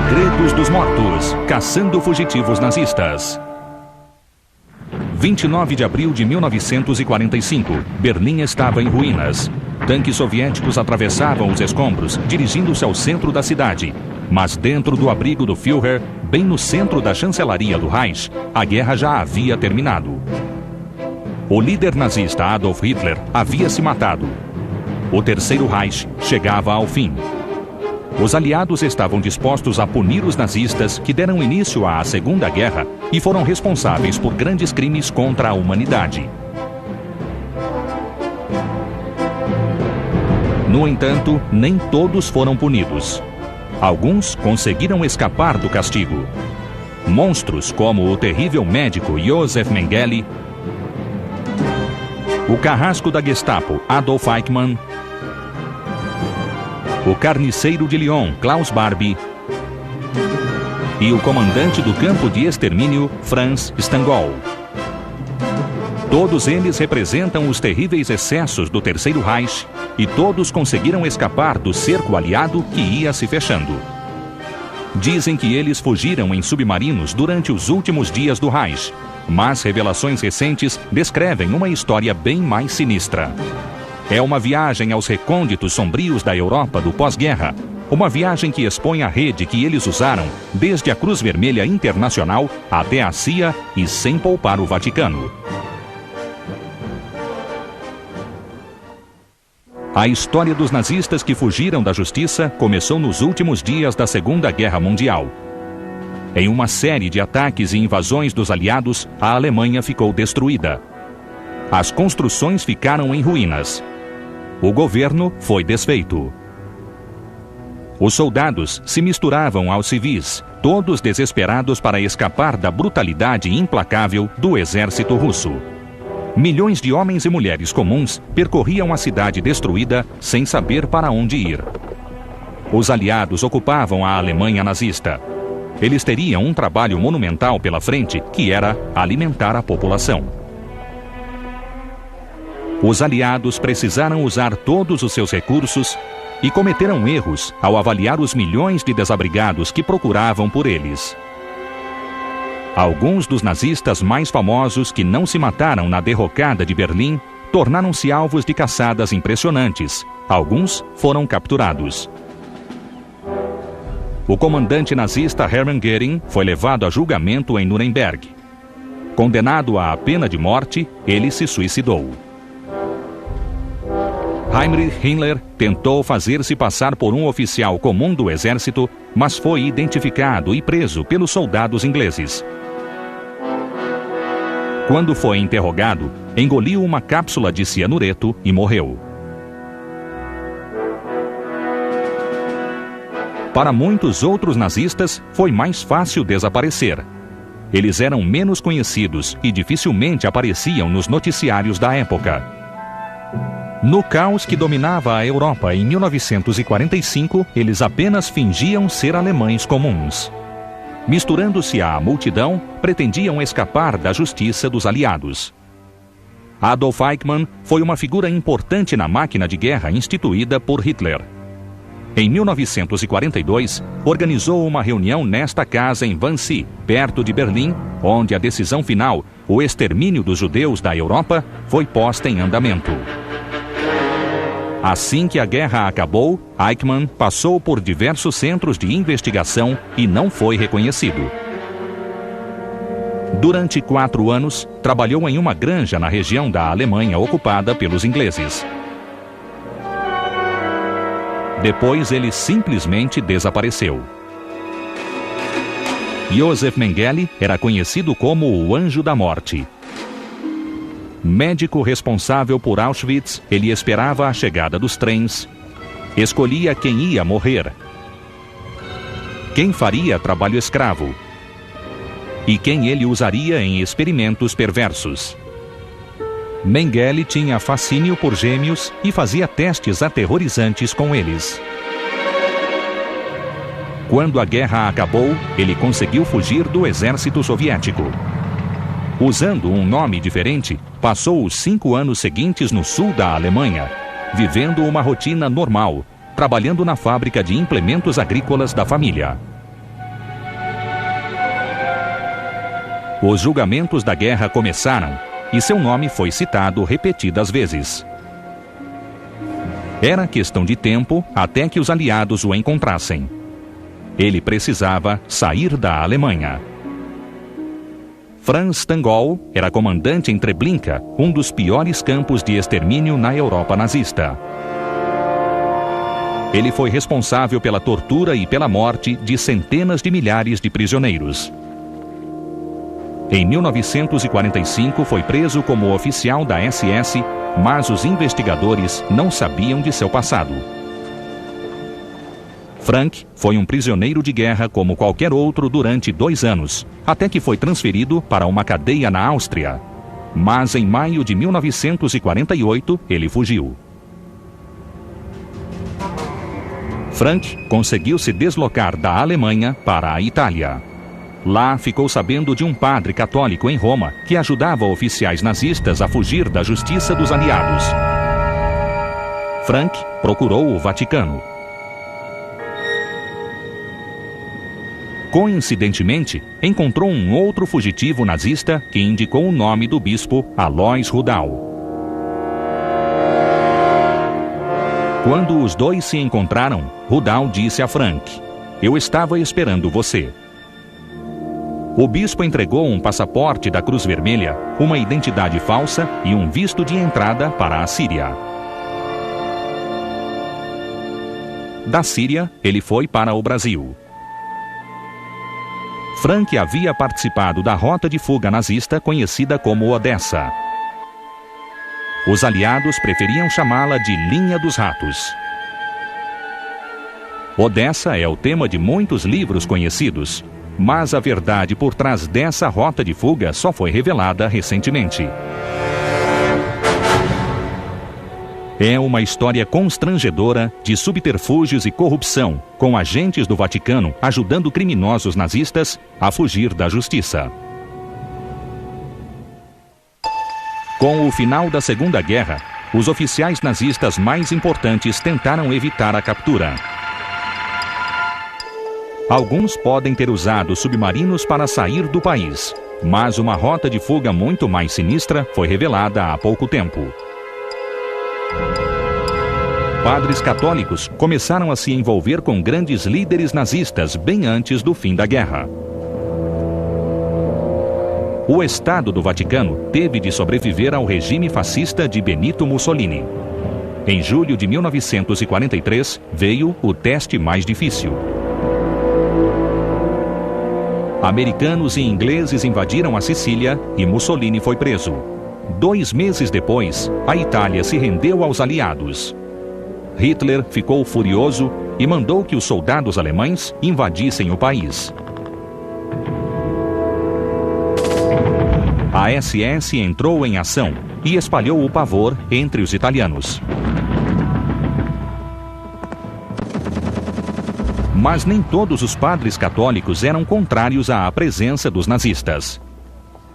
Segredos dos Mortos, caçando fugitivos nazistas. 29 de abril de 1945, Berlim estava em ruínas. Tanques soviéticos atravessavam os escombros, dirigindo-se ao centro da cidade. Mas dentro do abrigo do Führer, bem no centro da chancelaria do Reich, a guerra já havia terminado. O líder nazista Adolf Hitler havia se matado. O Terceiro Reich chegava ao fim. Os aliados estavam dispostos a punir os nazistas que deram início à Segunda Guerra e foram responsáveis por grandes crimes contra a humanidade. No entanto, nem todos foram punidos. Alguns conseguiram escapar do castigo. Monstros como o terrível médico Josef Mengele, o carrasco da Gestapo Adolf Eichmann, o carniceiro de Lyon, Klaus Barbie, e o comandante do campo de extermínio, Franz Stangl. Todos eles representam os terríveis excessos do Terceiro Reich e todos conseguiram escapar do cerco aliado que ia se fechando. Dizem que eles fugiram em submarinos durante os últimos dias do Reich, mas revelações recentes descrevem uma história bem mais sinistra. É uma viagem aos recônditos sombrios da Europa do pós-guerra. Uma viagem que expõe a rede que eles usaram, desde a Cruz Vermelha Internacional até a CIA e sem poupar o Vaticano. A história dos nazistas que fugiram da justiça começou nos últimos dias da Segunda Guerra Mundial. Em uma série de ataques e invasões dos aliados, a Alemanha ficou destruída. As construções ficaram em ruínas. O governo foi desfeito. Os soldados se misturavam aos civis, todos desesperados para escapar da brutalidade implacável do exército russo. Milhões de homens e mulheres comuns percorriam a cidade destruída sem saber para onde ir. Os aliados ocupavam a Alemanha nazista. Eles teriam um trabalho monumental pela frente, que era alimentar a população. Os aliados precisaram usar todos os seus recursos e cometeram erros ao avaliar os milhões de desabrigados que procuravam por eles. Alguns dos nazistas mais famosos que não se mataram na derrocada de Berlim tornaram-se alvos de caçadas impressionantes. Alguns foram capturados. O comandante nazista Hermann Göring foi levado a julgamento em Nuremberg. Condenado à pena de morte, ele se suicidou. Heinrich Himmler tentou fazer-se passar por um oficial comum do exército, mas foi identificado e preso pelos soldados ingleses. Quando foi interrogado, engoliu uma cápsula de cianureto e morreu. Para muitos outros nazistas, foi mais fácil desaparecer. Eles eram menos conhecidos e dificilmente apareciam nos noticiários da época. No caos que dominava a Europa em 1945, eles apenas fingiam ser alemães comuns. Misturando-se à multidão, pretendiam escapar da justiça dos aliados. Adolf Eichmann foi uma figura importante na máquina de guerra instituída por Hitler. Em 1942, organizou uma reunião nesta casa em Wannsee, perto de Berlim, onde a decisão final, o extermínio dos judeus da Europa, foi posta em andamento. Assim que a guerra acabou, Eichmann passou por diversos centros de investigação e não foi reconhecido. Durante 4 anos, trabalhou em uma granja na região da Alemanha ocupada pelos ingleses. Depois ele simplesmente desapareceu. Josef Mengele era conhecido como o Anjo da Morte. Médico responsável por Auschwitz, ele esperava a chegada dos trens, escolhia quem ia morrer, quem faria trabalho escravo e quem ele usaria em experimentos perversos. Mengele tinha fascínio por gêmeos e fazia testes aterrorizantes com eles. Quando a guerra acabou, ele conseguiu fugir do exército soviético. Usando um nome diferente, passou os 5 anos seguintes no sul da Alemanha, vivendo uma rotina normal, trabalhando na fábrica de implementos agrícolas da família. Os julgamentos da guerra começaram e seu nome foi citado repetidas vezes. Era questão de tempo até que os aliados o encontrassem. Ele precisava sair da Alemanha. Franz Stangl era comandante em Treblinka, um dos piores campos de extermínio na Europa nazista. Ele foi responsável pela tortura e pela morte de centenas de milhares de prisioneiros. Em 1945 foi preso como oficial da SS, mas os investigadores não sabiam de seu passado. Frank foi um prisioneiro de guerra como qualquer outro durante 2 anos, até que foi transferido para uma cadeia na Áustria. Mas em maio de 1948 ele fugiu. Frank conseguiu se deslocar da Alemanha para a Itália. Lá ficou sabendo de um padre católico em Roma que ajudava oficiais nazistas a fugir da justiça dos aliados. Frank procurou o Vaticano. Coincidentemente, encontrou um outro fugitivo nazista que indicou o nome do bispo Alois Rudau. Quando os dois se encontraram, Rudau disse a Frank: "Eu estava esperando você." O bispo entregou um passaporte da Cruz Vermelha, uma identidade falsa e um visto de entrada para a Síria. Da Síria, ele foi para o Brasil. Frank havia participado da rota de fuga nazista conhecida como Odessa. Os aliados preferiam chamá-la de Linha dos Ratos. Odessa é o tema de muitos livros conhecidos, mas a verdade por trás dessa rota de fuga só foi revelada recentemente. É uma história constrangedora de subterfúgios e corrupção, com agentes do Vaticano ajudando criminosos nazistas a fugir da justiça. Com o final da Segunda Guerra, os oficiais nazistas mais importantes tentaram evitar a captura. Alguns podem ter usado submarinos para sair do país, mas uma rota de fuga muito mais sinistra foi revelada há pouco tempo. Padres católicos começaram a se envolver com grandes líderes nazistas bem antes do fim da guerra. O Estado do Vaticano teve de sobreviver ao regime fascista de Benito Mussolini. Em julho de 1943, veio o teste mais difícil. Americanos e ingleses invadiram a Sicília e Mussolini foi preso. 2 meses depois, a Itália se rendeu aos aliados. Hitler ficou furioso e mandou que os soldados alemães invadissem o país. A SS entrou em ação e espalhou o pavor entre os italianos. Mas nem todos os padres católicos eram contrários à presença dos nazistas.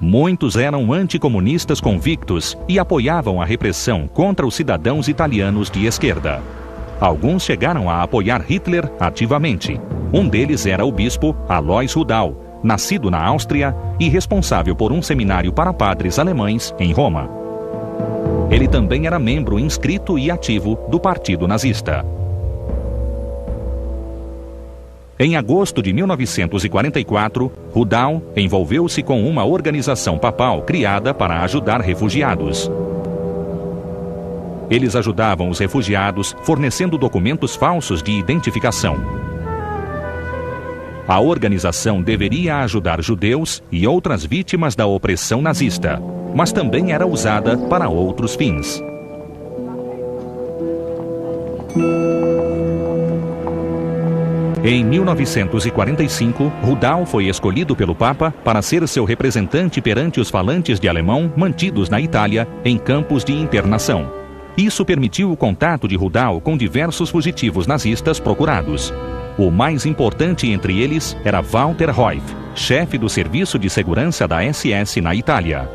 Muitos eram anticomunistas convictos e apoiavam a repressão contra os cidadãos italianos de esquerda. Alguns chegaram a apoiar Hitler ativamente. Um deles era o bispo Alois Rudau, nascido na Áustria e responsável por um seminário para padres alemães em Roma. Ele também era membro inscrito e ativo do Partido Nazista. Em agosto de 1944, Rudau envolveu-se com uma organização papal criada para ajudar refugiados. Eles ajudavam os refugiados fornecendo documentos falsos de identificação. A organização deveria ajudar judeus e outras vítimas da opressão nazista, mas também era usada para outros fins. Em 1945, Rudau foi escolhido pelo Papa para ser seu representante perante os falantes de alemão mantidos na Itália em campos de internação. Isso permitiu o contato de Rudau com diversos fugitivos nazistas procurados. O mais importante entre eles era Walter Reuff, chefe do Serviço de Segurança da SS na Itália.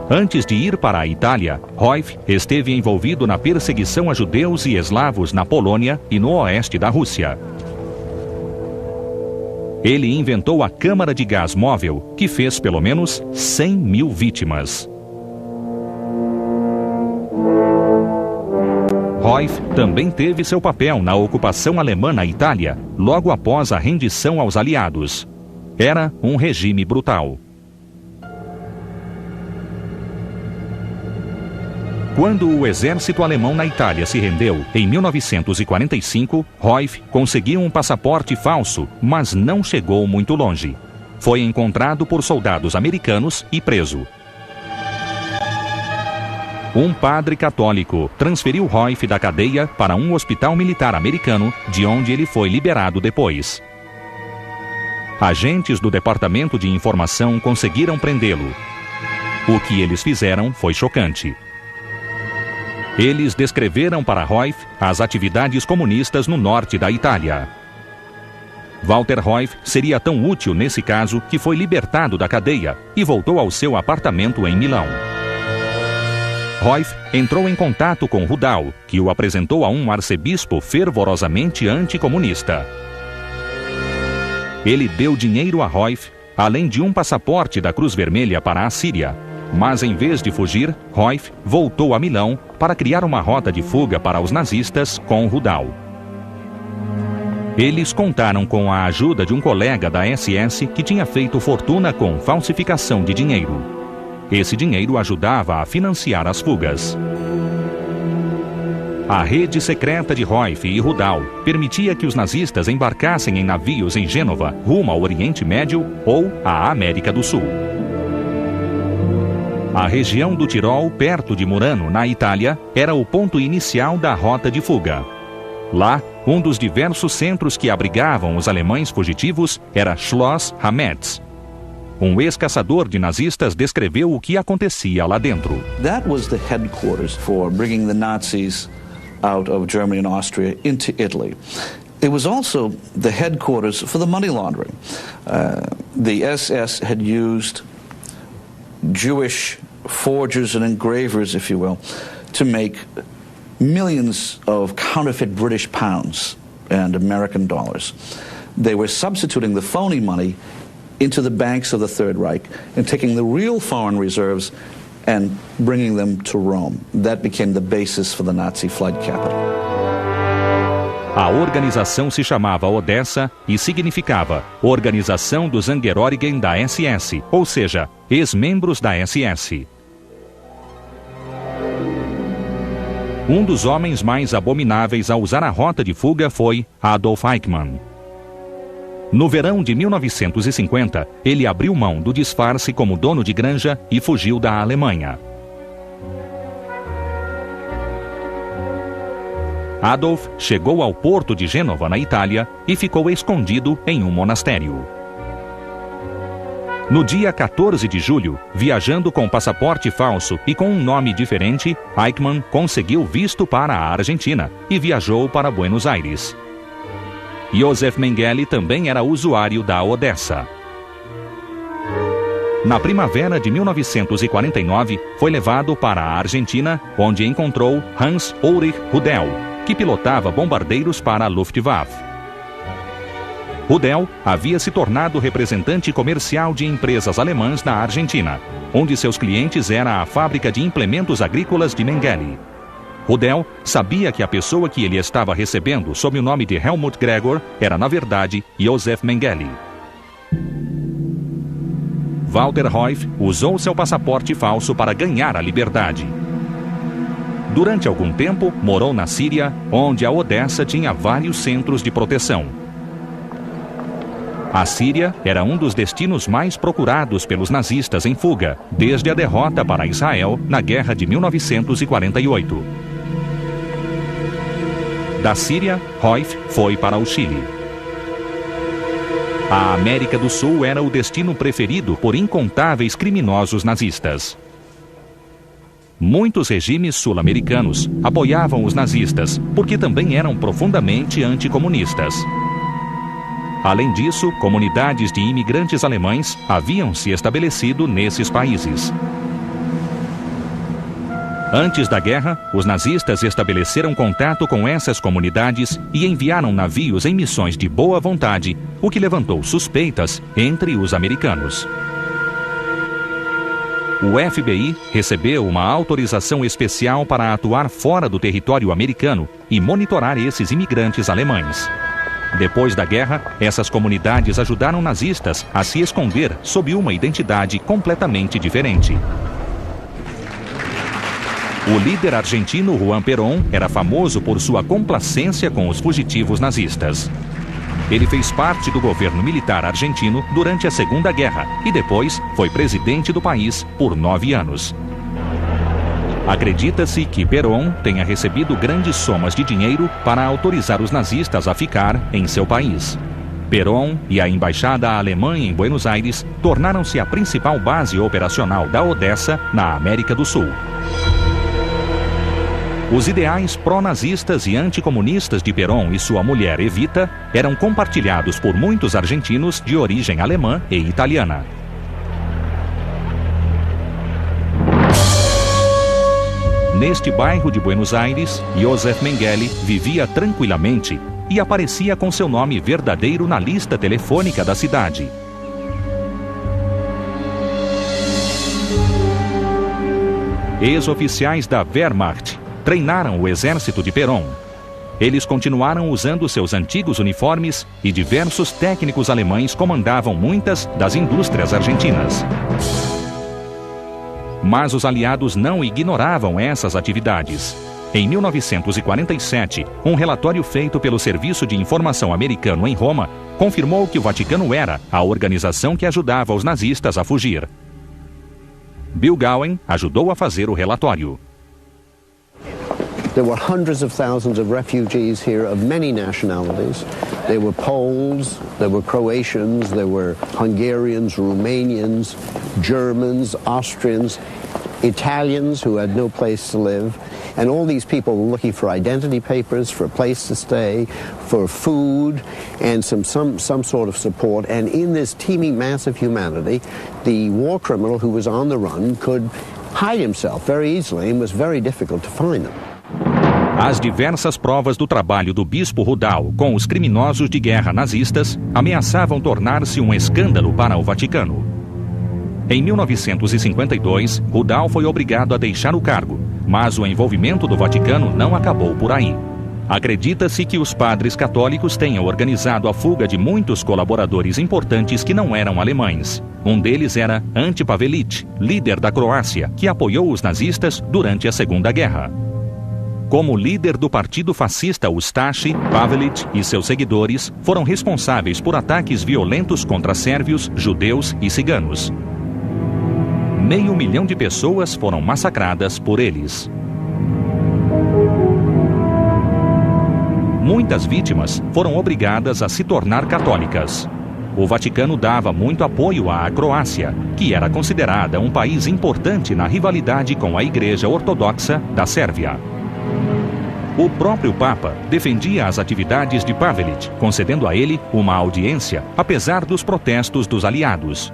Antes de ir para a Itália, Reuff esteve envolvido na perseguição a judeus e eslavos na Polônia e no oeste da Rússia. Ele inventou a câmara de gás móvel, que fez pelo menos 100 mil vítimas. Ruyff também teve seu papel na ocupação alemã na Itália, logo após a rendição aos aliados. Era um regime brutal. Quando o exército alemão na Itália se rendeu, em 1945, Ruyff conseguiu um passaporte falso, mas não chegou muito longe. Foi encontrado por soldados americanos e preso. Um padre católico transferiu Ruyff da cadeia para um hospital militar americano, de onde ele foi liberado depois. Agentes do Departamento de Informação conseguiram prendê-lo. O que eles fizeram foi chocante. Eles descreveram para Ruyff as atividades comunistas no norte da Itália. Walter Ruyff seria tão útil nesse caso que foi libertado da cadeia e voltou ao seu apartamento em Milão. Ruyff entrou em contato com Rudal, que o apresentou a um arcebispo fervorosamente anticomunista. Ele deu dinheiro a Ruyff, além de um passaporte da Cruz Vermelha para a Síria. Mas em vez de fugir, Ruyff voltou a Milão para criar uma rota de fuga para os nazistas com Rudal. Eles contaram com a ajuda de um colega da SS que tinha feito fortuna com falsificação de dinheiro. Esse dinheiro ajudava a financiar as fugas. A rede secreta de Ruyff e Rudal permitia que os nazistas embarcassem em navios em Gênova, rumo ao Oriente Médio ou à América do Sul. A região do Tirol, perto de Murano, na Itália, era o ponto inicial da rota de fuga. Lá, um dos diversos centros que abrigavam os alemães fugitivos era Schloss Hametz. Um ex-caçador de nazistas descreveu o que acontecia lá dentro. That was the headquarters for bringing the Nazis out of Germany and Austria into Italy. It was also the headquarters for the money laundering. The SS had used Jewish forgers and engravers, if you will, to make millions of counterfeit British pounds and American dollars. They were substituting the phony money into the banks of the Third Reich and taking the real foreign reserves and bringing them to Rome. That became the basis for the Nazi flight capital. A organização se chamava Odessa e significava Organização dos Angehörigen da SS, ou seja, ex-membros da SS. Um dos homens mais abomináveis a usar a rota de fuga foi Adolf Eichmann. No verão de 1950, ele abriu mão do disfarce como dono de granja e fugiu da Alemanha. Adolf chegou ao porto de Gênova, na Itália, e ficou escondido em um monastério. No dia 14 de julho, viajando com passaporte falso e com um nome diferente, Eichmann conseguiu visto para a Argentina e viajou para Buenos Aires. Josef Mengele também era usuário da Odessa. Na primavera de 1949, foi levado para a Argentina, onde encontrou Hans-Ulrich Rudel, que pilotava bombardeiros para a Luftwaffe. Rudel havia se tornado representante comercial de empresas alemãs na Argentina, onde seus clientes era a fábrica de implementos agrícolas de Mengele. Rudel sabia que a pessoa que ele estava recebendo sob o nome de Helmut Gregor era, na verdade, Josef Mengele. Walter Ruyff usou seu passaporte falso para ganhar a liberdade. Durante algum tempo, morou na Síria, onde a Odessa tinha vários centros de proteção. A Síria era um dos destinos mais procurados pelos nazistas em fuga, desde a derrota para Israel na Guerra de 1948. Da Síria, Ruyff foi para o Chile. A América do Sul era o destino preferido por incontáveis criminosos nazistas. Muitos regimes sul-americanos apoiavam os nazistas, porque também eram profundamente anticomunistas. Além disso, comunidades de imigrantes alemães haviam se estabelecido nesses países. Antes da guerra, os nazistas estabeleceram contato com essas comunidades e enviaram navios em missões de boa vontade, o que levantou suspeitas entre os americanos. O FBI recebeu uma autorização especial para atuar fora do território americano e monitorar esses imigrantes alemães. Depois da guerra, essas comunidades ajudaram nazistas a se esconder sob uma identidade completamente diferente. O líder argentino Juan Perón era famoso por sua complacência com os fugitivos nazistas. Ele fez parte do governo militar argentino durante a Segunda Guerra e depois foi presidente do país por 9 anos. Acredita-se que Perón tenha recebido grandes somas de dinheiro para autorizar os nazistas a ficar em seu país. Perón e a embaixada alemã em Buenos Aires tornaram-se a principal base operacional da Odessa, na América do Sul. Os ideais pró-nazistas e anticomunistas de Perón e sua mulher Evita eram compartilhados por muitos argentinos de origem alemã e italiana. Neste bairro de Buenos Aires, Joseph Mengele vivia tranquilamente e aparecia com seu nome verdadeiro na lista telefônica da cidade. Ex-oficiais da Wehrmacht treinaram o exército de Perón. Eles continuaram usando seus antigos uniformes e diversos técnicos alemães comandavam muitas das indústrias argentinas. Mas os aliados não ignoravam essas atividades. Em 1947, um relatório feito pelo Serviço de Informação Americano em Roma confirmou que o Vaticano era a organização que ajudava os nazistas a fugir. Bill Gowen ajudou a fazer o relatório. There were hundreds of thousands of refugees here of many nationalities. There were Poles, there were Croatians, there were Hungarians, Romanians, Germans, Austrians, Italians who had no place to live. And all these people were looking for identity papers, for a place to stay, for food, and some sort of support. And in this teeming mass of humanity, the war criminal who was on the run could hide himself very easily and was very difficult to find them. As diversas provas do trabalho do bispo Rudal com os criminosos de guerra nazistas ameaçavam tornar-se um escândalo para o Vaticano. Em 1952, Rudal foi obrigado a deixar o cargo, mas o envolvimento do Vaticano não acabou por aí. Acredita-se que os padres católicos tenham organizado a fuga de muitos colaboradores importantes que não eram alemães. Um deles era Ante Pavelić, líder da Croácia, que apoiou os nazistas durante a Segunda Guerra. Como líder do partido fascista Ustashi, Pavelić e seus seguidores foram responsáveis por ataques violentos contra sérvios, judeus e ciganos. 500 mil de pessoas foram massacradas por eles. Muitas vítimas foram obrigadas a se tornar católicas. O Vaticano dava muito apoio à Croácia, que era considerada um país importante na rivalidade com a Igreja Ortodoxa da Sérvia. O próprio Papa defendia as atividades de Pavelić, concedendo a ele uma audiência, apesar dos protestos dos aliados.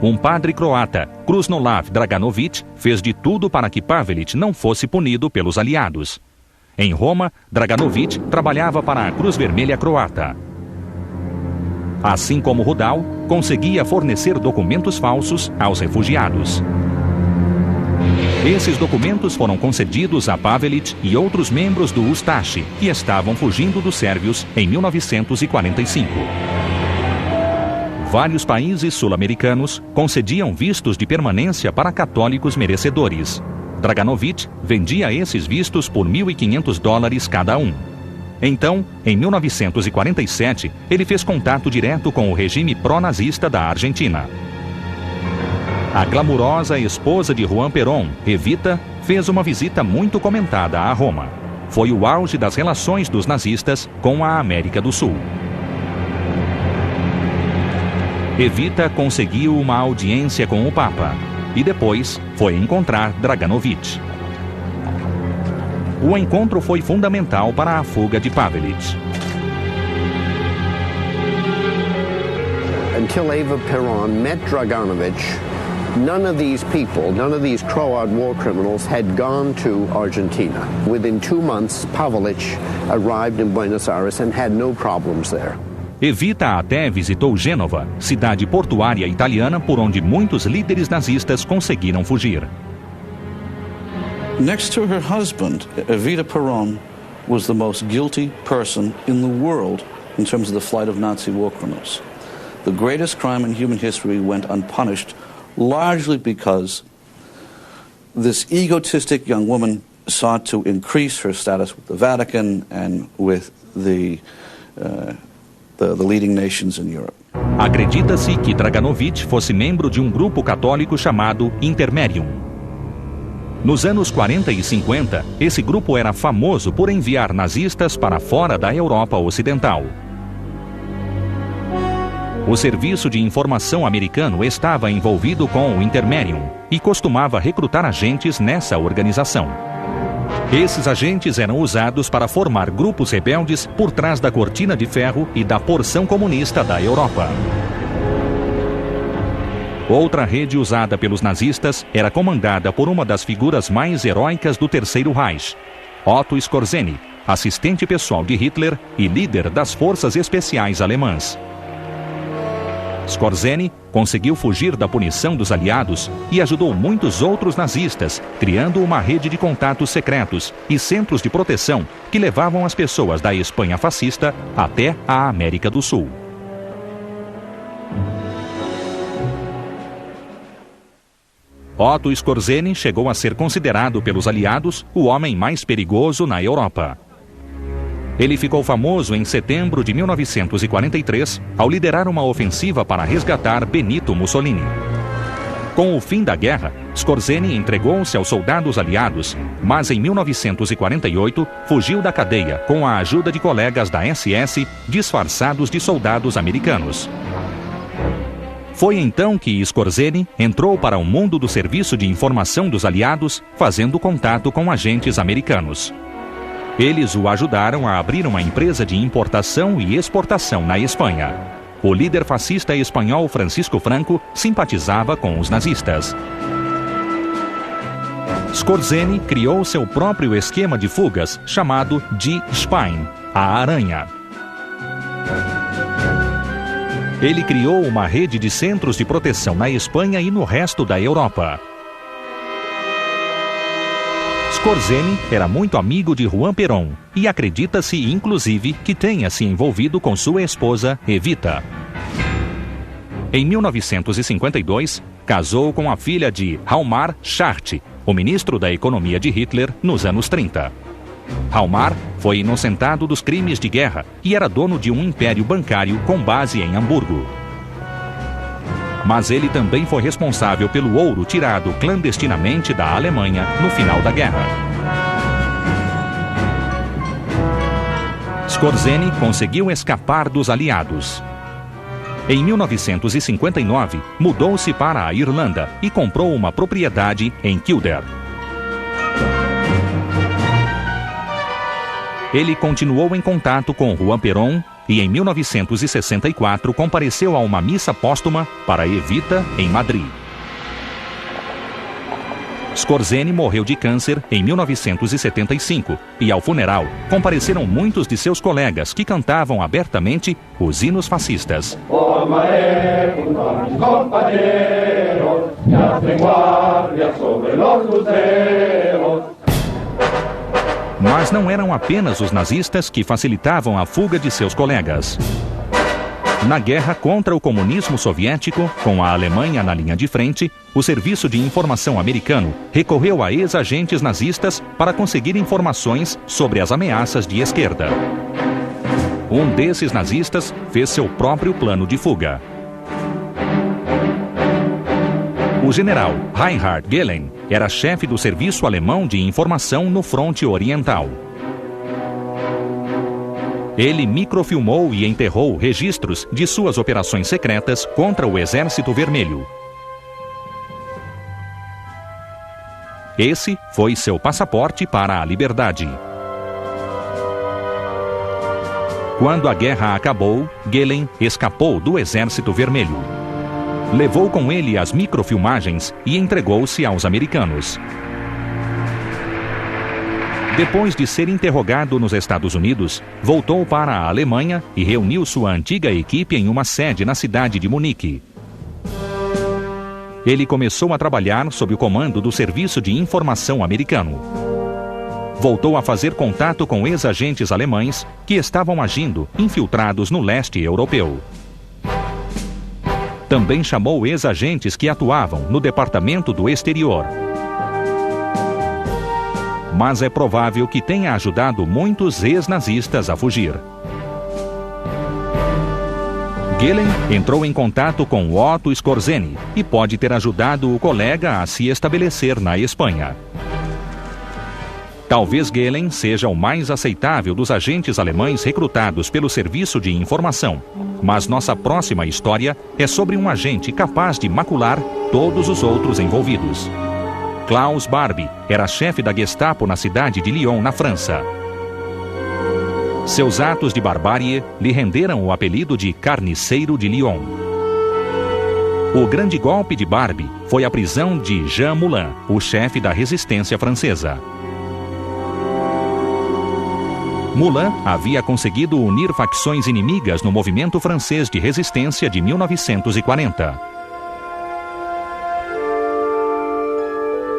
Um padre croata, Krunoslav Draganović, fez de tudo para que Pavelić não fosse punido pelos aliados. Em Roma, Draganović trabalhava para a Cruz Vermelha Croata. Assim como Rudal, conseguia fornecer documentos falsos aos refugiados. Esses documentos foram concedidos a Pavelić e outros membros do Ustashi, que estavam fugindo dos sérvios em 1945. Vários países sul-americanos concediam vistos de permanência para católicos merecedores. Draganović vendia esses vistos por $1.500 cada um. Então, em 1947, ele fez contato direto com o regime pró-nazista da Argentina. A glamurosa esposa de Juan Perón, Evita, fez uma visita muito comentada a Roma. Foi o auge das relações dos nazistas com a América do Sul. Evita conseguiu uma audiência com o Papa e depois foi encontrar Draganović. O encontro foi fundamental para a fuga de Pavelić. Until Eva Perón met Draganović, None of these people, none of these Croat war criminals had gone to Argentina. Within 2 months, Pavelic arrived in Buenos Aires and had no problems there. Evita até visitou Gênova, cidade portuária italiana por onde muitos líderes nazistas conseguiram fugir. Next to her husband, Evita Peron was the most guilty person in the world in terms of the flight of Nazi war criminals. The greatest crime in human history went unpunished, largely because this egotistic young woman sought to increase her status with the Vatican and with the leading nations in Europe. Acredita-se que Draganovich fosse membro de um grupo católico chamado Intermedium. Nos anos 40 e 50, esse grupo era famoso por enviar nazistas para fora da Europa Ocidental. O Serviço de Informação americano estava envolvido com o Intermedium e costumava recrutar agentes nessa organização. Esses agentes eram usados para formar grupos rebeldes por trás da cortina de ferro e da porção comunista da Europa. Outra rede usada pelos nazistas era comandada por uma das figuras mais heróicas do Terceiro Reich, Otto Skorzeny, assistente pessoal de Hitler e líder das forças especiais alemãs. Skorzeny conseguiu fugir da punição dos aliados e ajudou muitos outros nazistas, criando uma rede de contatos secretos e centros de proteção que levavam as pessoas da Espanha fascista até a América do Sul. Otto Skorzeny chegou a ser considerado pelos aliados o homem mais perigoso na Europa. Ele ficou famoso em setembro de 1943 ao liderar uma ofensiva para resgatar Benito Mussolini. Com o fim da guerra, Skorzeny entregou-se aos soldados aliados, mas em 1948 fugiu da cadeia com a ajuda de colegas da SS disfarçados de soldados americanos. Foi então que Skorzeny entrou para o mundo do serviço de informação dos aliados, fazendo contato com agentes americanos. Eles o ajudaram a abrir uma empresa de importação e exportação na Espanha. O líder fascista espanhol Francisco Franco simpatizava com os nazistas. Skorzeny criou seu próprio esquema de fugas chamado Die Spine, a aranha. Ele criou uma rede de centros de proteção na Espanha e no resto da Europa. Skorzeny era muito amigo de Juan Perón e acredita-se, inclusive, que tenha se envolvido com sua esposa, Evita. Em 1952, casou com a filha de Hjalmar Schacht, o ministro da Economia de Hitler nos anos 30. Hjalmar foi inocentado dos crimes de guerra e era dono de um império bancário com base em Hamburgo. Mas ele também foi responsável pelo ouro tirado clandestinamente da Alemanha no final da guerra. Skorzeny conseguiu escapar dos aliados. Em 1959, mudou-se para a Irlanda e comprou uma propriedade em Kildare. Ele continuou em contato com Juan Perón e, em 1964, compareceu a uma missa póstuma para Evita em Madrid. Skorzeny morreu de câncer em 1975 e, ao funeral, compareceram muitos de seus colegas que cantavam abertamente os hinos fascistas. Mas não eram apenas os nazistas que facilitavam a fuga de seus colegas. Na guerra contra o comunismo soviético, com a Alemanha na linha de frente, o Serviço de Informação americano recorreu a ex-agentes nazistas para conseguir informações sobre as ameaças de esquerda. Um desses nazistas fez seu próprio plano de fuga. O general Reinhard Gehlen era chefe do Serviço Alemão de Informação no fronte oriental. Ele microfilmou e enterrou registros de suas operações secretas contra o Exército Vermelho. Esse foi seu passaporte para a liberdade. Quando a guerra acabou, Gehlen escapou do Exército Vermelho. Levou com ele as microfilmagens e entregou-se aos americanos. Depois de ser interrogado nos Estados Unidos, voltou para a Alemanha e reuniu sua antiga equipe em uma sede na cidade de Munique. Ele começou a trabalhar sob o comando do Serviço de Informação americano. Voltou a fazer contato com ex-agentes alemães que estavam agindo infiltrados no leste europeu. Também chamou ex-agentes que atuavam no Departamento do Exterior. Mas é provável que tenha ajudado muitos ex-nazistas a fugir. Gehlen entrou em contato com Otto Skorzeny e pode ter ajudado o colega a se estabelecer na Espanha. Talvez Gehlen seja o mais aceitável dos agentes alemães recrutados pelo Serviço de Informação, mas nossa próxima história é sobre um agente capaz de macular todos os outros envolvidos. Klaus Barbie era chefe da Gestapo na cidade de Lyon, na França. Seus atos de barbárie lhe renderam o apelido de Carniceiro de Lyon. O grande golpe de Barbie foi a prisão de Jean Moulin, o chefe da resistência francesa. Moulin havia conseguido unir facções inimigas no movimento francês de resistência de 1940.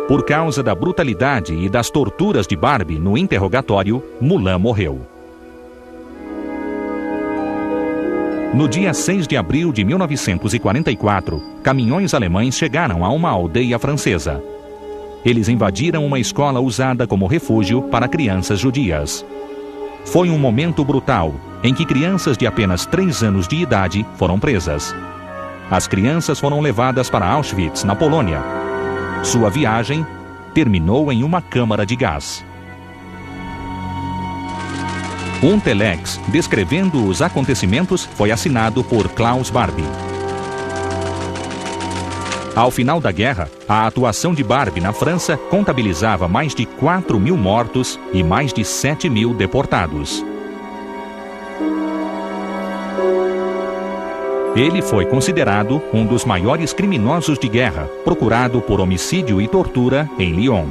Por causa da brutalidade e das torturas de Barbie no interrogatório, Moulin morreu. No dia 6 de abril de 1944, caminhões alemães chegaram a uma aldeia francesa. Eles invadiram uma escola usada como refúgio para crianças judias. Foi um momento brutal, em que crianças de apenas 3 anos de idade foram presas. As crianças foram levadas para Auschwitz, na Polônia. Sua viagem terminou em uma câmara de gás. Um telex descrevendo os acontecimentos foi assinado por Klaus Barbie. Ao final da guerra, a atuação de Barbie na França contabilizava mais de 4.000 mortos e mais de 7.000 deportados. Ele foi considerado um dos maiores criminosos de guerra, procurado por homicídio e tortura em Lyon.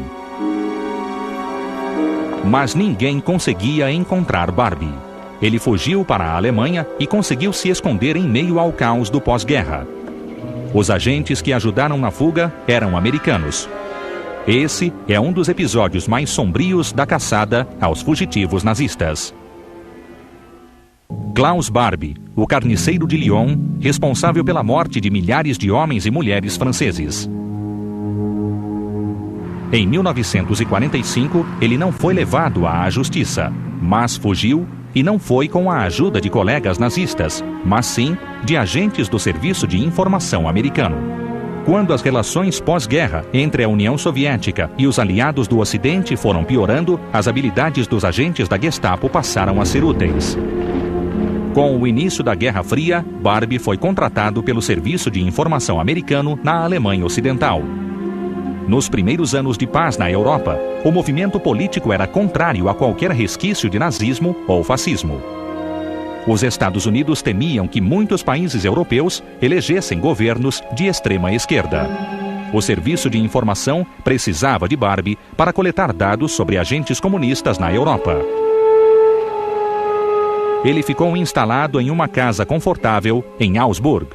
Mas ninguém conseguia encontrar Barbie. Ele fugiu para a Alemanha e conseguiu se esconder em meio ao caos do pós-guerra. Os agentes que ajudaram na fuga eram americanos. Esse é um dos episódios mais sombrios da caçada aos fugitivos nazistas. Klaus Barbie, o carniceiro de Lyon, responsável pela morte de milhares de homens e mulheres franceses. Em 1945, ele não foi levado à justiça, mas fugiu e não foi com a ajuda de colegas nazistas, mas sim de agentes do Serviço de Informação americano. Quando as relações pós-guerra entre a União Soviética e os aliados do Ocidente foram piorando, as habilidades dos agentes da Gestapo passaram a ser úteis. Com o início da Guerra Fria, Barbie foi contratado pelo Serviço de Informação americano na Alemanha Ocidental. Nos primeiros anos de paz na Europa, o movimento político era contrário a qualquer resquício de nazismo ou fascismo. Os Estados Unidos temiam que muitos países europeus elegessem governos de extrema esquerda. O Serviço de Informação precisava de Barbie para coletar dados sobre agentes comunistas na Europa. Ele ficou instalado em uma casa confortável em Augsburg.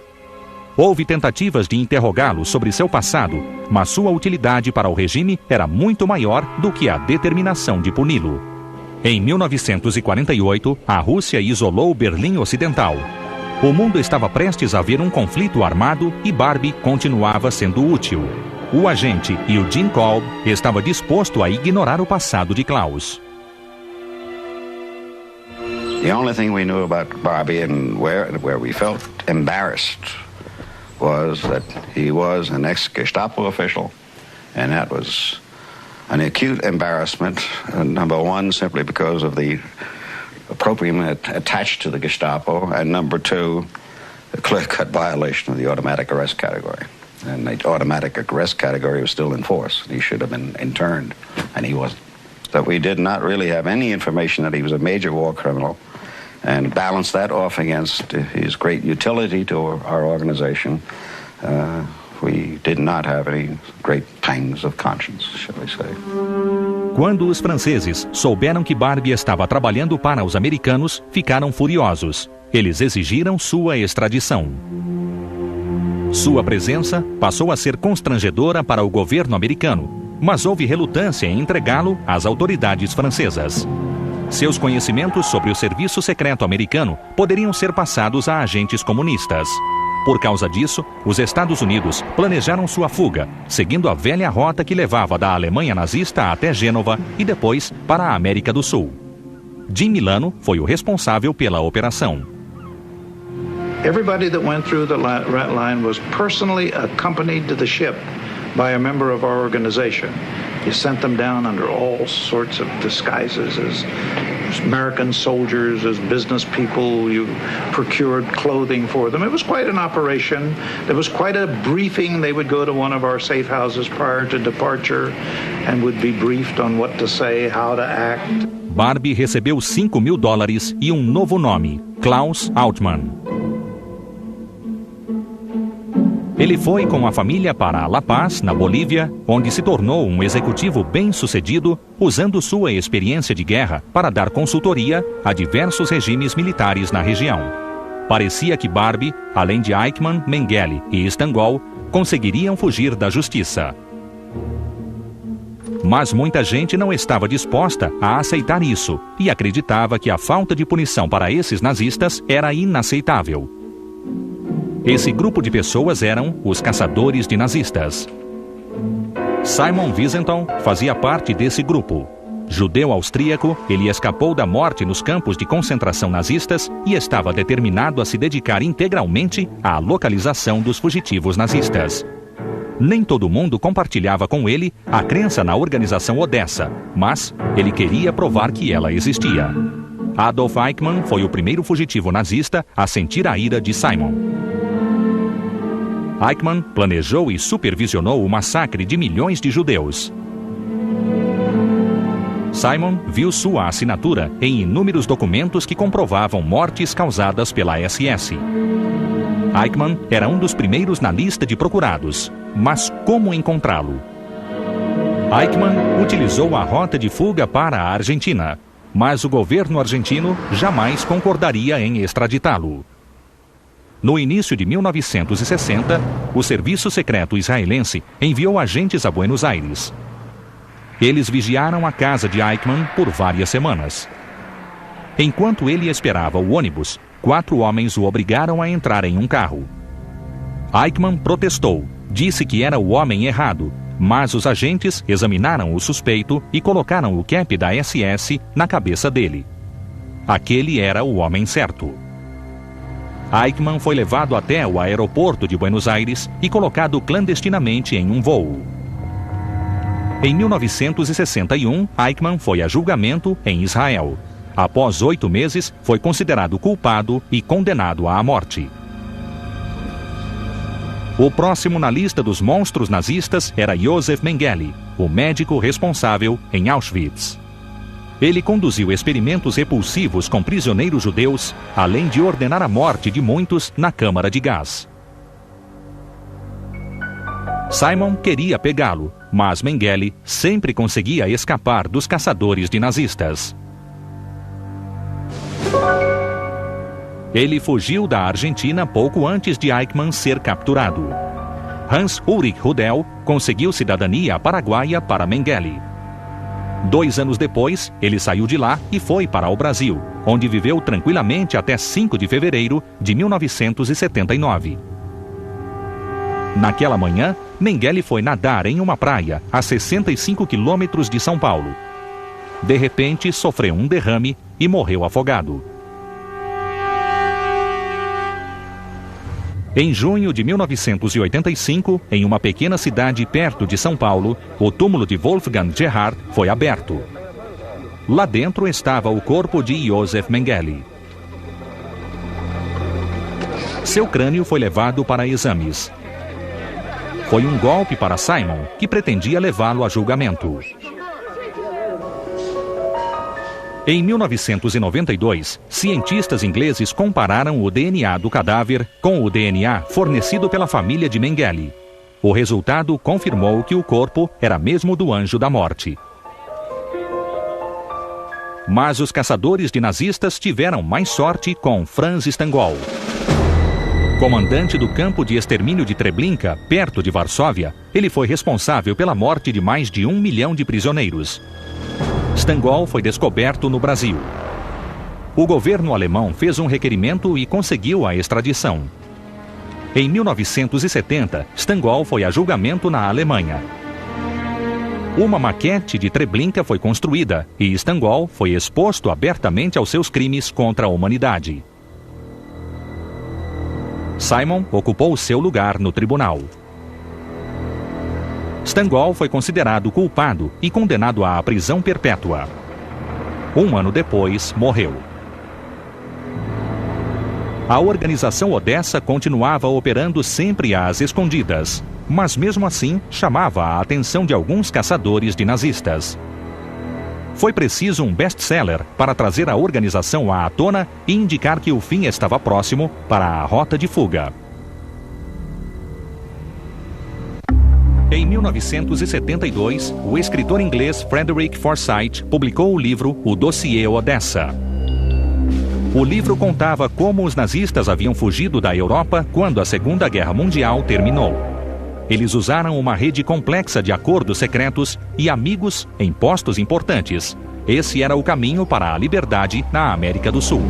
Houve tentativas de interrogá-lo sobre seu passado, mas sua utilidade para o regime era muito maior do que a determinação de puni-lo. Em 1948, a Rússia isolou Berlim Ocidental. O mundo estava prestes a ver um conflito armado e Barbie continuava sendo útil. O agente Eugene Kolb estava disposto a ignorar o passado de Klaus. The only thing we knew about Barbie and where we felt embarrassed was that he was an ex-Gestapo official, and that was an acute embarrassment, number one, simply because of the opprobrium attached to the Gestapo, and number two, a clear-cut violation of the automatic arrest category. And the automatic arrest category was still in force. He should have been interned, and he wasn't. So we did not really have any information that he was a major war criminal, and balance that off against his great utility to our organization, we did not have any great pangs of conscience, shall we say. Quando os franceses souberam que Barbie estava trabalhando para os americanos, ficaram furiosos. Eles exigiram sua extradição. Sua presença passou a ser constrangedora para o governo americano, mas houve relutância em entregá-lo às autoridades francesas. Seus conhecimentos sobre o serviço secreto americano poderiam ser passados a agentes comunistas. Por causa disso, os Estados Unidos planejaram sua fuga, seguindo a velha rota que levava da Alemanha nazista até Gênova e depois para a América do Sul. Jim Milano foi o responsável pela operação. Everybody that went through the rat line was personally accompanied to the ship by a member of our organization. You sent them down under all sorts of disguises as American soldiers, as business people. You procured clothing for them. It was quite an operation. There was quite a briefing. They would go to one of our safe houses prior to departure and would be briefed on what to say, how to act. Barbie recebeu $5.000 e um novo nome, Klaus Altman. Ele foi com a família para La Paz, na Bolívia, onde se tornou um executivo bem-sucedido, usando sua experiência de guerra para dar consultoria a diversos regimes militares na região. Parecia que Barbie, além de Eichmann, Mengele e Stangl, conseguiriam fugir da justiça. Mas muita gente não estava disposta a aceitar isso e acreditava que a falta de punição para esses nazistas era inaceitável. Esse grupo de pessoas eram os caçadores de nazistas. Simon Wiesenthal fazia parte desse grupo. Judeu austríaco, ele escapou da morte nos campos de concentração nazistas e estava determinado a se dedicar integralmente à localização dos fugitivos nazistas. Nem todo mundo compartilhava com ele a crença na organização Odessa, mas ele queria provar que ela existia. Adolf Eichmann foi o primeiro fugitivo nazista a sentir a ira de Simon. Eichmann planejou e supervisionou o massacre de milhões de judeus. Simon viu sua assinatura em inúmeros documentos que comprovavam mortes causadas pela SS. Eichmann era um dos primeiros na lista de procurados, mas como encontrá-lo? Eichmann utilizou a rota de fuga para a Argentina, mas o governo argentino jamais concordaria em extraditá-lo. No início de 1960, o Serviço Secreto Israelense enviou agentes a Buenos Aires. Eles vigiaram a casa de Eichmann por várias semanas. Enquanto ele esperava o ônibus, 4 homens o obrigaram a entrar em um carro. Eichmann protestou, disse que era o homem errado, mas os agentes examinaram o suspeito e colocaram o cap da SS na cabeça dele. Aquele era o homem certo. Eichmann foi levado até o aeroporto de Buenos Aires e colocado clandestinamente em um voo. Em 1961, Eichmann foi a julgamento em Israel. Após 8 meses, foi considerado culpado e condenado à morte. O próximo na lista dos monstros nazistas era Josef Mengele, o médico responsável em Auschwitz. Ele conduziu experimentos repulsivos com prisioneiros judeus, além de ordenar a morte de muitos na câmara de gás. Simon queria pegá-lo, mas Mengele sempre conseguia escapar dos caçadores de nazistas. Ele fugiu da Argentina pouco antes de Eichmann ser capturado. Hans-Ulrich Rudel conseguiu cidadania paraguaia para Mengele. 2 anos depois, ele saiu de lá e foi para o Brasil, onde viveu tranquilamente até 5 de fevereiro de 1979. Naquela manhã, Mengele foi nadar em uma praia a 65 quilômetros de São Paulo. De repente, sofreu um derrame e morreu afogado. Em junho de 1985, em uma pequena cidade perto de São Paulo, o túmulo de Wolfgang Gerhard foi aberto. Lá dentro estava o corpo de Josef Mengele. Seu crânio foi levado para exames. Foi um golpe para Simon, que pretendia levá-lo a julgamento. Em 1992, cientistas ingleses compararam o DNA do cadáver com o DNA fornecido pela família de Mengele. O resultado confirmou que o corpo era mesmo do Anjo da Morte. Mas os caçadores de nazistas tiveram mais sorte com Franz Stangl. Comandante do campo de extermínio de Treblinka, perto de Varsóvia, ele foi responsável pela morte de mais de 1 milhão de prisioneiros. Stangl foi descoberto no Brasil. O governo alemão fez um requerimento e conseguiu a extradição. Em 1970, Stangl foi a julgamento na Alemanha. Uma maquete de Treblinka foi construída e Stangl foi exposto abertamente aos seus crimes contra a humanidade. Simon ocupou seu lugar no tribunal. Stangl foi considerado culpado e condenado à prisão perpétua. 1 ano depois, morreu. A organização Odessa continuava operando sempre às escondidas, mas mesmo assim chamava a atenção de alguns caçadores de nazistas. Foi preciso um best-seller para trazer a organização à tona e indicar que o fim estava próximo para a rota de fuga. Em 1972, o escritor inglês Frederick Forsyth publicou o livro O Dossiê Odessa. O livro contava como os nazistas haviam fugido da Europa quando a Segunda Guerra Mundial terminou. Eles usaram uma rede complexa de acordos secretos e amigos em postos importantes. Esse era o caminho para a liberdade na América do Sul.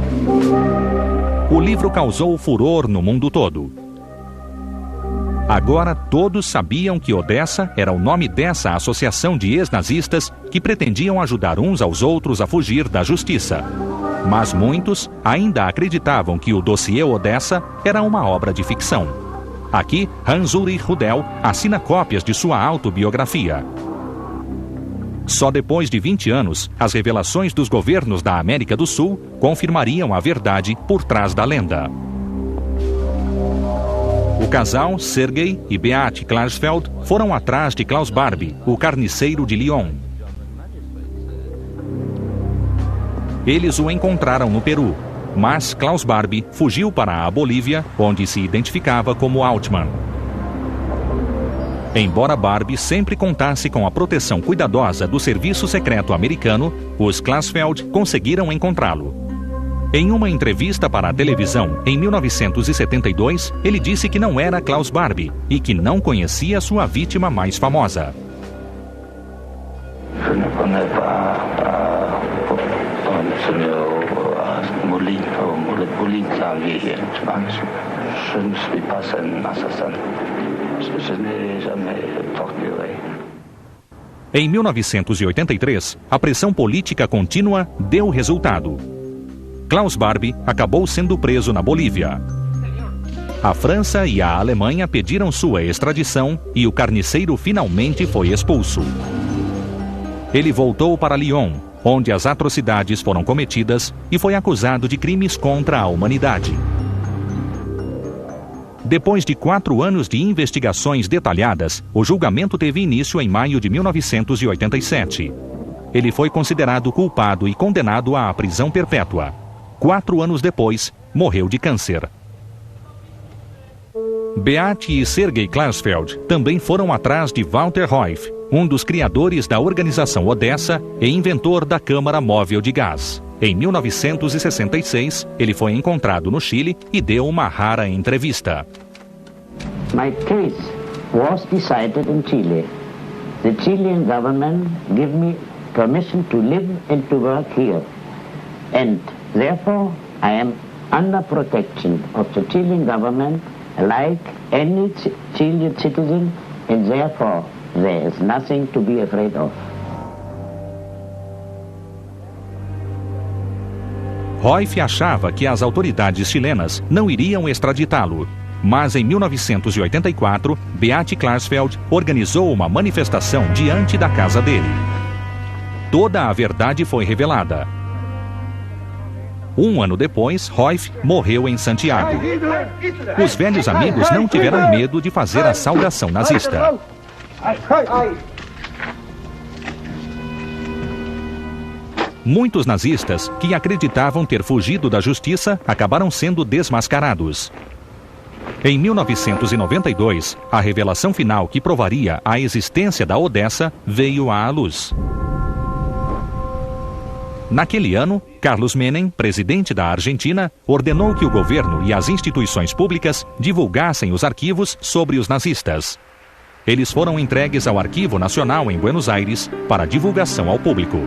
O livro causou furor no mundo todo. Agora todos sabiam que Odessa era o nome dessa associação de ex-nazistas que pretendiam ajudar uns aos outros a fugir da justiça. Mas muitos ainda acreditavam que o Dossiê Odessa era uma obra de ficção. Aqui, Hans-Ulrich Rudel assina cópias de sua autobiografia. Só depois de 20 anos, as revelações dos governos da América do Sul confirmariam a verdade por trás da lenda. O casal, Sergei e Beate Klarsfeld, foram atrás de Klaus Barbie, o carniceiro de Lyon. Eles o encontraram no Peru, mas Klaus Barbie fugiu para a Bolívia, onde se identificava como Altman. Embora Barbie sempre contasse com a proteção cuidadosa do serviço secreto americano, os Klarsfeld conseguiram encontrá-lo. Em uma entrevista para a televisão em 1972, ele disse que não era Klaus Barbie e que não conhecia sua vítima mais famosa. Em 1983, a pressão política contínua deu resultado. Klaus Barbie acabou sendo preso na Bolívia. A França e a Alemanha pediram sua extradição e o carniceiro finalmente foi expulso. Ele voltou para Lyon, onde as atrocidades foram cometidas e foi acusado de crimes contra a humanidade. Depois de 4 anos de investigações detalhadas, o julgamento teve início em maio de 1987. Ele foi considerado culpado e condenado à prisão perpétua. 4 anos depois, morreu de câncer. Beate e Sergei Klarsfeld também foram atrás de Walter Rauff, um dos criadores da organização Odessa e inventor da câmara móvel de gás. Em 1966, ele foi encontrado no Chile e deu uma rara entrevista. My case was decided in Chile. The Chilean government gave me permission to live and to work here. And therefore, I am under protection of the Chilean government like any Chilean citizen, and therefore there is nothing to be afraid of. Rauff achava que as autoridades chilenas não iriam extraditá-lo, mas em 1984, Beate Klarsfeld organizou uma manifestação diante da casa dele. Toda a verdade foi revelada. 1 ano depois, Rauff morreu em Santiago. Os velhos amigos não tiveram medo de fazer a saudação nazista. Muitos nazistas que acreditavam ter fugido da justiça acabaram sendo desmascarados. Em 1992, a revelação final que provaria a existência da Odessa veio à luz. Naquele ano, Carlos Menem, presidente da Argentina, ordenou que o governo e as instituições públicas divulgassem os arquivos sobre os nazistas. Eles foram entregues ao Arquivo Nacional em Buenos Aires para divulgação ao público.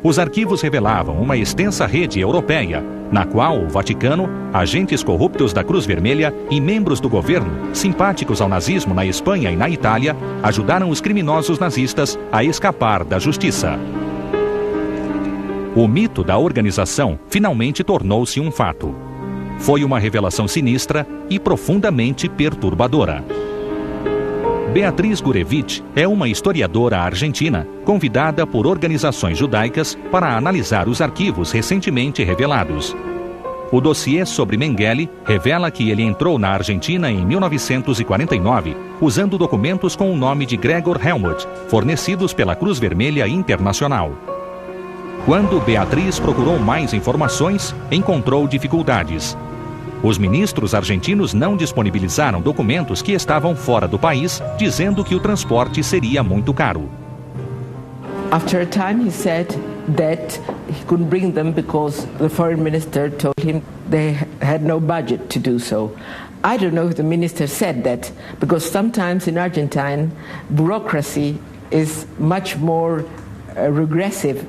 Os arquivos revelavam uma extensa rede europeia, na qual o Vaticano, agentes corruptos da Cruz Vermelha e membros do governo, simpáticos ao nazismo na Espanha e na Itália, ajudaram os criminosos nazistas a escapar da justiça. O mito da organização finalmente tornou-se um fato. Foi uma revelação sinistra e profundamente perturbadora. Beatriz Gurevitch é uma historiadora argentina, convidada por organizações judaicas para analisar os arquivos recentemente revelados. O dossiê sobre Mengele revela que ele entrou na Argentina em 1949, usando documentos com o nome de Gregor Helmut, fornecidos pela Cruz Vermelha Internacional. Quando Beatriz procurou mais informações, encontrou dificuldades. Os ministros argentinos não disponibilizaram documentos que estavam fora do país, dizendo que o transporte seria muito caro. After a time he said that he couldn't bring them because the foreign minister told him they had no budget to do so. I don't know if the minister said that, because sometimes in Argentine bureaucracy is much more regressive.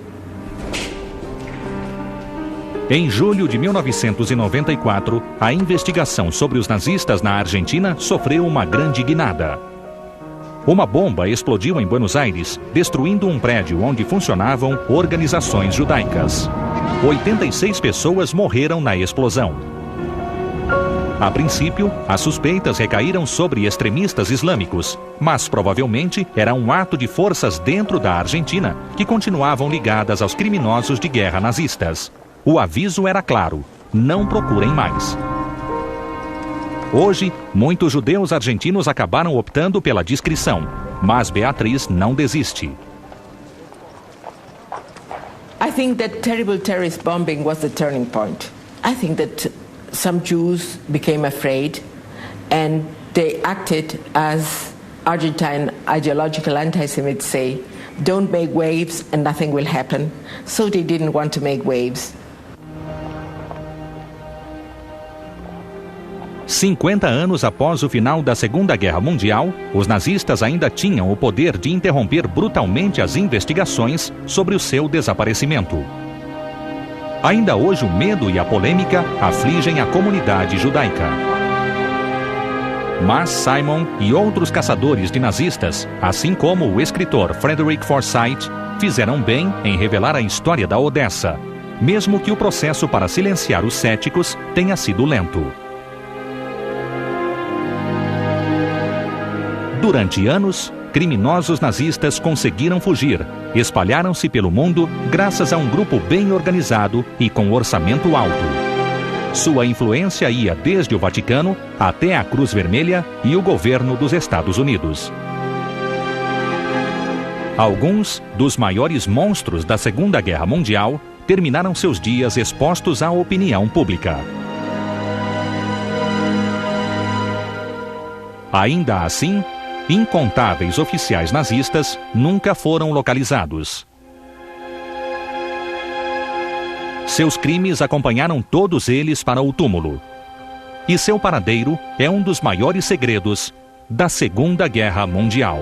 Em julho de 1994, a investigação sobre os nazistas na Argentina sofreu uma grande guinada. Uma bomba explodiu em Buenos Aires, destruindo um prédio onde funcionavam organizações judaicas. 86 pessoas morreram na explosão. A princípio, as suspeitas recaíram sobre extremistas islâmicos, mas provavelmente era um ato de forças dentro da Argentina que continuavam ligadas aos criminosos de guerra nazistas. O aviso era claro: não procurem mais. Hoje, muitos judeus argentinos acabaram optando pela discrição, mas Beatriz não desiste. I think that terrible terrorist bombing was the turning point. I think that some Jews became afraid and they acted as Argentine ideological anti-Semites say, don't make waves and nothing will happen. So they didn't want to make waves. 50 anos após o final da Segunda Guerra Mundial, os nazistas ainda tinham o poder de interromper brutalmente as investigações sobre o seu desaparecimento. Ainda hoje o medo e a polêmica afligem a comunidade judaica. Mas Simon e outros caçadores de nazistas, assim como o escritor Frederick Forsyth, fizeram bem em revelar a história da Odessa, mesmo que o processo para silenciar os céticos tenha sido lento. Durante anos, criminosos nazistas conseguiram fugir, espalharam-se pelo mundo graças a um grupo bem organizado e com orçamento alto. Sua influência ia desde o Vaticano até a Cruz Vermelha e o governo dos Estados Unidos. Alguns dos maiores monstros da Segunda Guerra Mundial terminaram seus dias expostos à opinião pública. Ainda assim, incontáveis oficiais nazistas nunca foram localizados. Seus crimes acompanharam todos eles para o túmulo. E seu paradeiro é um dos maiores segredos da Segunda Guerra Mundial.